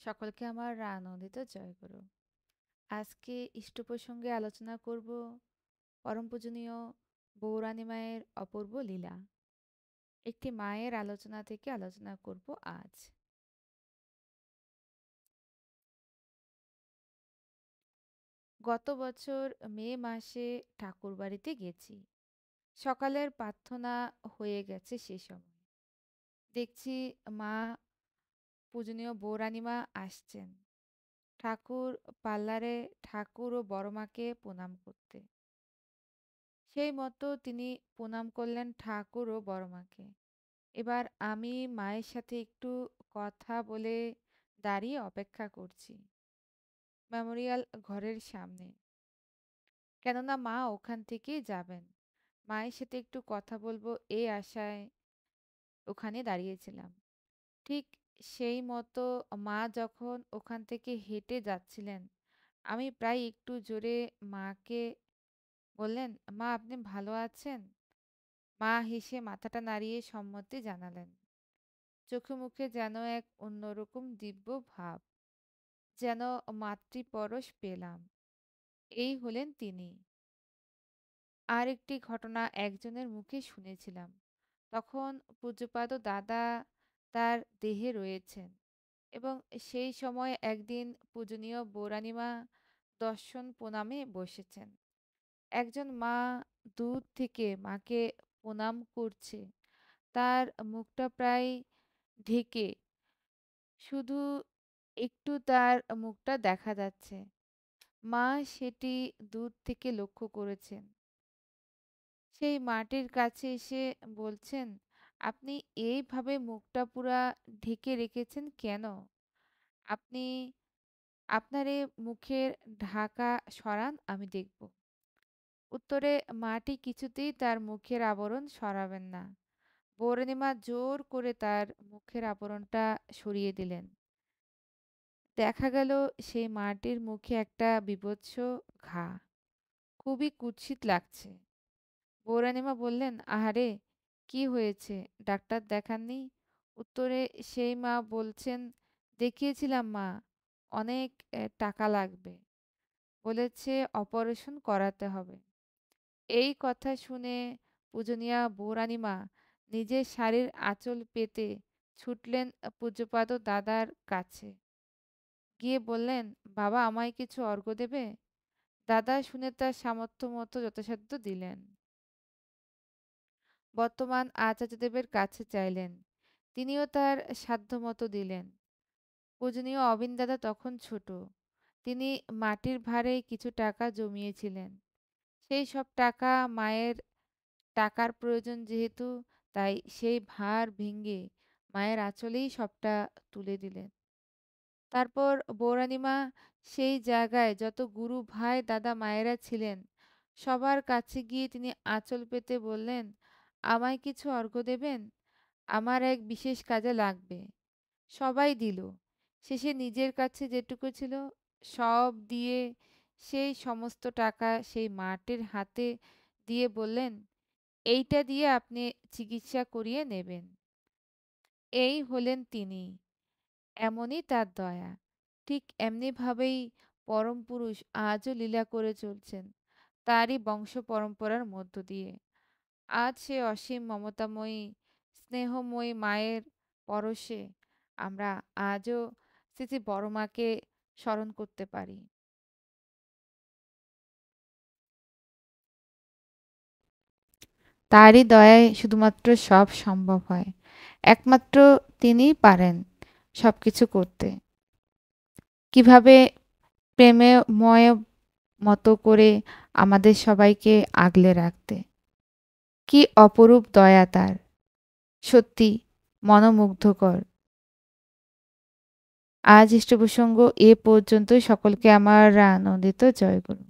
সকলকে আমার আনন্দিত জয়গুরু। আজকে ইষ্ট প্রসঙ্গে আলোচনা করব পরম পূজনীয় বৌরানী মায়ের অপূর্ব লীলা। একটি মায়ের আলোচনা থেকে আলোচনা করব আজ। গত বছর মে মাসে ঠাকুর বাড়িতে গেছি। সকালের প্রার্থনা হয়ে গেছে সে সময়। দেখছি মা পূজনীয় বৌরানী মা আসছেন। ঠাকুর পার্লারে ঠাকুর ও বড় মাকে প্রণাম করতে। সেই মতো তিনি প্রণাম করলেন ঠাকুর ও বড় মাকে। এবার আমি মায়ের সাথে একটু কথা বলে দাঁড়িয়ে অপেক্ষা করছি মেমোরিয়াল ঘরের সামনে, কেননা মা ওখান থেকেই যাবেন। মায়ের সাথে একটু কথা বলবো এই আশায় ওখানে দাঁড়িয়েছিলাম। ঠিক সেই মতো মা যখন ওখান থেকে হেঁটে যাচ্ছিলেন, আমি প্রায় একটু জোরে মাকে বললেন, মা আপনি ভালো আছেন? মা হেসে মাথাটা নাড়িয়ে সম্মতি জানালেন। চোখে মুখে যেন এক অন্যরকম দিব্য ভাব, যেন মাতৃপরশ পেলাম। এই হলেন তিনি। আর একটি ঘটনা একজনের মুখে শুনেছিলাম। তখন পূজ্যপাদ দাদা তার দেহে রয়েছেন এবং সেই সময় একদিন পূজনীয় বৌরানীমা দর্শন প্রণামে বসেছেন। একজন মা দূর থেকে মাকে প্রণাম করছে, তার মুখটা প্রায় ঢেকে, শুধু একটু তার মুখটা দেখা যাচ্ছে। মা সেটি দূর থেকে লক্ষ্য করেছেন। সেই মাটির কাছে এসে বলছেন, আপনি এইভাবে মুখটা পুরা ঢেকে রেখেছেন কেন? আপনি আপনার এ মুখের ঢাকা সরান, আমি দেখব। উত্তরে মাটি কিছুতেই তার মুখের আবরণ সরাবেন না। বৌরানীমা জোর করে তার মুখের আবরণটা সরিয়ে দিলেন। দেখা গেল সেই মাটির মুখে একটা বীভৎস ঘা। খুবই কুৎসিত লাগছে। বৌরানীমা বললেন, আহারে, কি হয়েছে? ডাক্তার দেখাননি? উত্তরে সেই মা বলছেন, দেখিয়েছিলাম মা, অনেক টাকা লাগবে। বলেছে অপারেশন করাতে হবে। এই কথা শুনে পূজনীয়া বৌরানীমা নিজের শাড়ির আঁচল পেতে ছুটলেন পূজ্যপাদ দাদার কাছে। গিয়ে বললেন, বাবা আমায় কিছু অর্ঘ্য দেবে? দাদা শুনে তার সামর্থ্য মতো যথাসাধ্য দিলেন। বর্তমান আচার্যদেবের কাছে চাইলেন। তিনিও তার সাধ্যমতো দিলেন। পূজনীয় অবিন দাদা তখন ছোট। তিনি মাটির ভারে কিছু টাকা জমিয়েছিলেন। সেই সব টাকা মায়ের টাকার প্রয়োজন যেহেতু, তাই সেই ভার ভেঙে মায়ের আঁচলেই সবটা তুলে দিলেন। তারপর বৌরানীমা সেই জায়গায় যত গুরু ভাই দাদা মায়েরা ছিলেন, সবার কাছে গিয়ে তিনি আঁচল পেতে বললেন, আমায় কিছু অর্ঘ্য দেবেন? আমার এক বিশেষ কাজে লাগবে। সবাই দিল। শেষে নিজের কাছে যেটুকু ছিল সব দিয়ে সেই সমস্ত টাকা সেই মাটির হাতে দিয়ে বললেন, এইটা দিয়ে আপনি চিকিৎসা করিয়ে নেবেন। এই হলেন তিনি। এমনই তার দয়া। ঠিক এমনিভাবেই পরম পুরুষ আজও লীলা করে চলছেন তারই বংশ পরম্পরার মধ্য দিয়ে। আজ সে অসীম মমতাময়ী স্নেহময়ী মায়ের পরশে আমরা আজও শ্রী শ্রী বড় মাকে স্মরণ করতে পারি। তারই দয়ায় শুধুমাত্র সব সম্ভব হয়। একমাত্র তিনিই পারেন সবকিছু করতে। কিভাবে প্রেমময় মতো করে আমাদের সবাইকে আগলে রাখতে। কি অপরূপ দয়া তার! সত্যি মনোমুগ্ধকর। আজ ইষ্ট প্রসঙ্গ এ পর্যন্তই। সকলকে আমার আনন্দিত জয়গুরু।